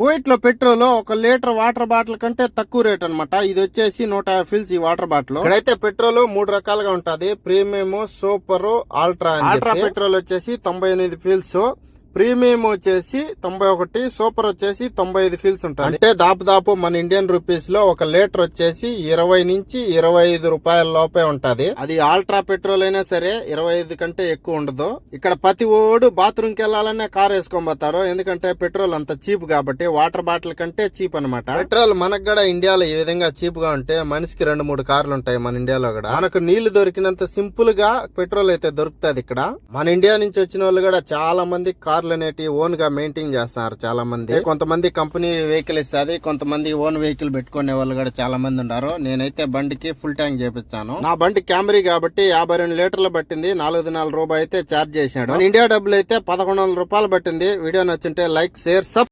Kuwait లో petrol 1 litre water bottle కంటే తక్కువ రేట్ అన్నమాట. ఇది వచ్చేసి 150 ఫిల్స్ ఈ వాటర్ బాటిల్. ఇక్కడైతే పెట్రోల్ 3 రకాలుగా ఉంటది. Premium, super, ultra. Ultra petrol వచ్చేసి 98 ఫిల్స్, ప్రీమియం వచ్చేసి 91, సూపర్ వచ్చేసి 95 ఫిల్స్ ఉంటాయి. అంటే దాపు మన ఇండియన్ రూపీస్ లో 1 లీటర్ వచ్చేసి 20 నుంచి 25 రూపాయల లోపే ఉంటది. అది అల్ట్రా పెట్రోల్ అయినా సరే 25 కంటే ఎక్కువ ఉండదు. ఇక్కడ ప్రతి ఓడు బాత్రూమ్ కి వెళ్లాలనే కార్ వేసుకొని పోతారు, ఎందుకంటే పెట్రోల్ అంత చీప్ కాబట్టి. వాటర్ బాటిల్ కంటే చీప్ అనమాట. పెట్రోల్ మనకు కూడా ఇండియాలో ఈ విధంగా చీప్ గా ఉంటే మనిషికి 2-3 కార్లు ఉంటాయి మన ఇండియాలో కూడా. మనకు నీళ్లు దొరికినంత సింపుల్ గా పెట్రోల్ అయితే దొరుకుతుంది ఇక్కడ. మన ఇండియా నుంచి వచ్చిన వాళ్ళు కూడా చాలా మంది కార్లు అనేటివి ఓన్ గా మెయింటైన్ చేస్తున్నారు. చాలా మంది, కొంతమంది కంపెనీ వెహికల్ ఇస్తుంది, కొంతమంది ఓన్ వెహికల్ పెట్టుకునే వాళ్ళు కూడా చాలా మంది ఉన్నారు. నేనైతే బండికి ఫుల్ ట్యాంక్ చేపించాను. నా బండి క్యామరీ కాబట్టి 52 లీటర్లు పట్టింది. 4 దినాల రూపాయి అయితే ఛార్జ్ చేశాడు. మన ఇండియా డబ్బులు అయితే 1100 రూపాయలు పట్టింది. వీడియో నచ్చింటే లైక్, షేర్, సబ్